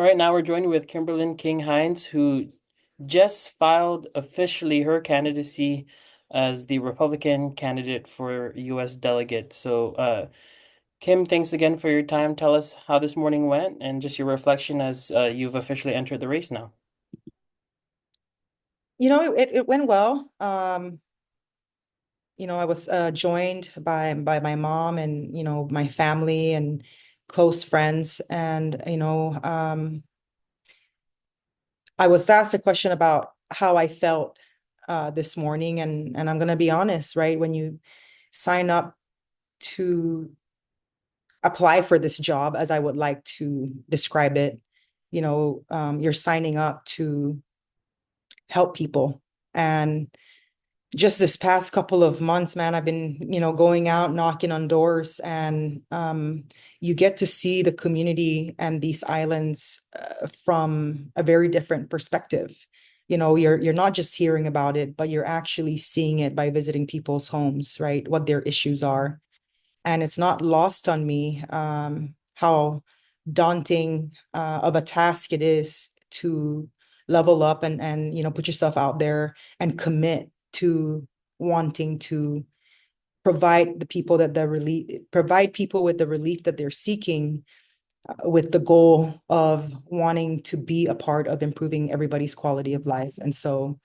All right, now we're joined with Kimberlyn King-Hinds, who just filed officially her candidacy as the Republican candidate for U.S. delegate. Kim, thanks again for your time. Tell us how this morning went and just your reflection as you've officially entered the race now. It went well. I was joined by my mom and, my family and close friends. And, I was asked a question about how I felt this morning. And I'm going to be honest, right? When you sign up to apply for this job, as I would like to describe it, you're signing up to help people. And just this past couple of months, man, I've been, going out, knocking on doors, and you get to see the community and these islands from a very different perspective. You're not just hearing about it, but you're actually seeing it by visiting people's homes, right? What their issues are. And it's not lost on me how daunting of a task it is to level up and put yourself out there and commit to wanting to provide people with the relief that they're seeking, with the goal of wanting to be a part of improving everybody's quality of life. And so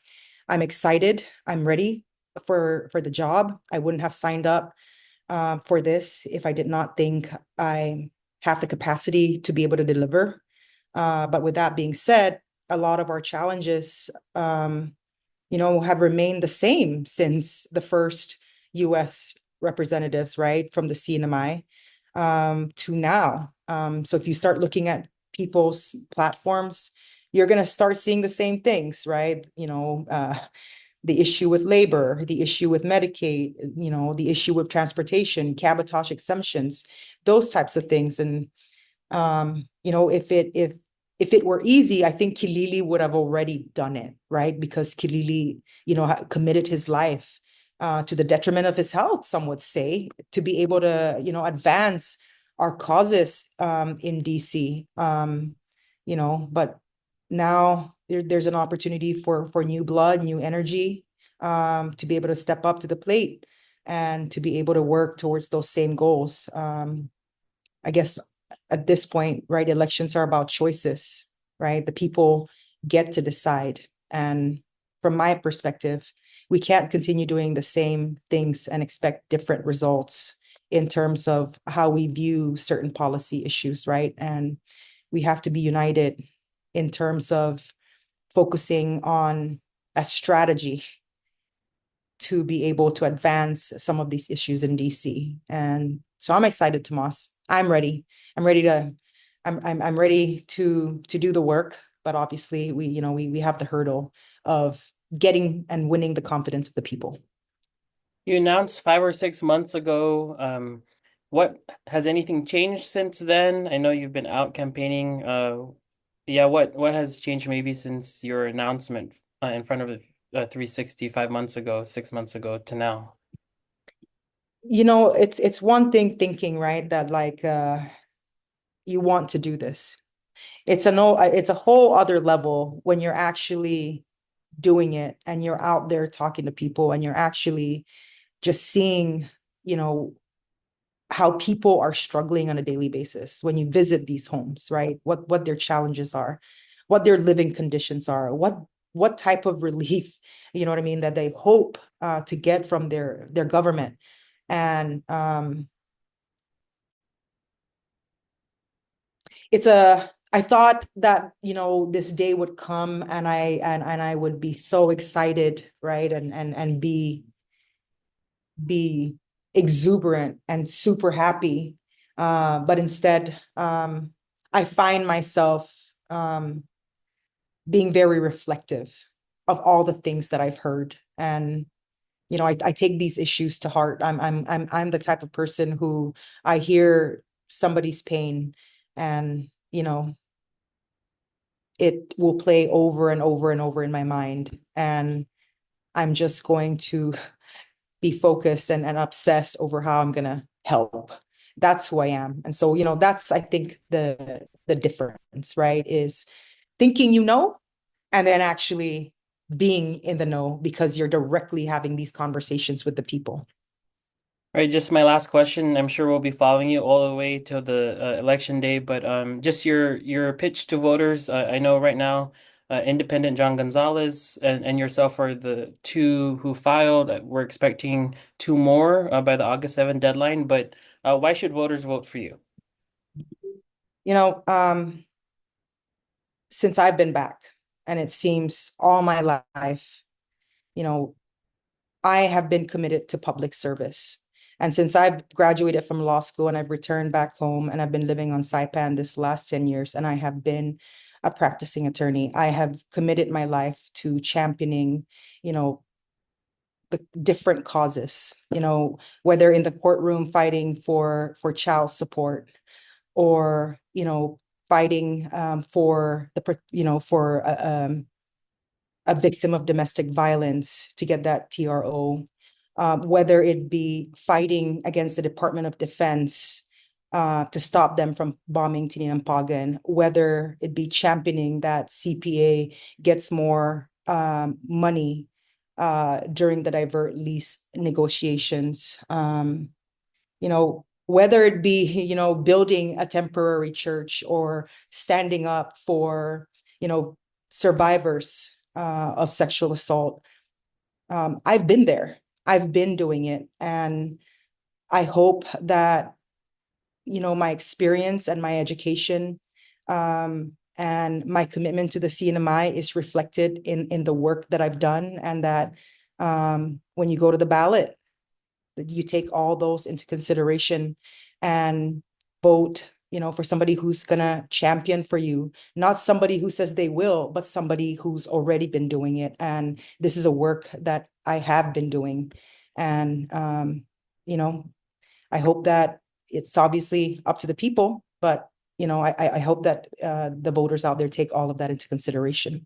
I'm excited. I'm ready for the job. I wouldn't have signed up for this if I did not think I have the capacity to be able to deliver. But with that being said, a lot of our challenges, have remained the same since the first U.S. representatives, right, from the CNMI to now. So if you start looking at people's platforms, you're going to start seeing the same things, right? The issue with labor, the issue with Medicaid, the issue with transportation, cabotage exemptions, those types of things. And if it were easy, I think Kilili would have already done it, right? Because Kilili, committed his life to the detriment of his health, some would say, to be able to, advance our causes in DC. But now there's an opportunity for new blood, new energy, to be able to step up to the plate and to be able to work towards those same goals. I guess at this point, right, elections are about choices, right? The people get to decide. And from my perspective, we can't continue doing the same things and expect different results in terms of how we view certain policy issues, right? And we have to be united in terms of focusing on a strategy to be able to advance some of these issues in DC. And so I'm excited, Tomas. I'm ready. I'm ready to I'm ready to do the work, but obviously we have the hurdle of getting and winning the confidence of the people. You announced 5 or 6 months ago. What has anything changed since then? I know you've been out campaigning. Yeah, what has changed maybe since your announcement in front of 365 months ago, 6 months ago to now? It's one thing thinking, right, that like you want to do this. It's a whole other level when you're actually doing it and you're out there talking to people and you're actually just seeing, you know, how people are struggling on a daily basis when you visit these homes, right? What their challenges are, what their living conditions are, what type of relief, you know what I mean, that they hope to get from their government. And I thought that, this day would come and I would be so excited, right? And be exuberant and super happy. But instead, I find myself being very reflective of all the things that I've heard. And, I take these issues to heart. I'm the type of person who I hear somebody's pain and, it will play over and over and over in my mind. And I'm just going to be focused and obsessed over how I'm going to help That's who I am. And so, that's, I think, the difference, right? Is thinking and then actually being in the know because you're directly having these conversations with the people. All right, just my last question. I'm sure we'll be following you all the way till the election day, but just your pitch to voters. I know right now, Independent John Gonzalez and yourself are the two who filed. We're expecting two more by the August 7th deadline, but why should voters vote for you? You know, since I've been back, and it seems all my life, you know, I have been committed to public service. And since I've graduated from law school and I've returned back home and I've been living on Saipan this last 10 years, and I have been a practicing attorney, I have committed my life to championing, you know, the different causes, whether in the courtroom fighting for child support or, fighting for for a victim of domestic violence to get that TRO, whether it be fighting against the Department of Defense to stop them from bombing Tininampagan, whether it be championing that CPA gets more money during the divert lease negotiations, whether it be, building a temporary church or standing up for, survivors of sexual assault. I've been there. I've been doing it. And I hope that, my experience and my education and my commitment to the CNMI is reflected in the work that I've done, and that when you go to the ballot, that you take all those into consideration and vote, for somebody who's gonna champion for you, not somebody who says they will, but somebody who's already been doing it. And this is a work that I have been doing. And you know, I hope that it's obviously up to the people, but I hope that the voters out there take all of that into consideration.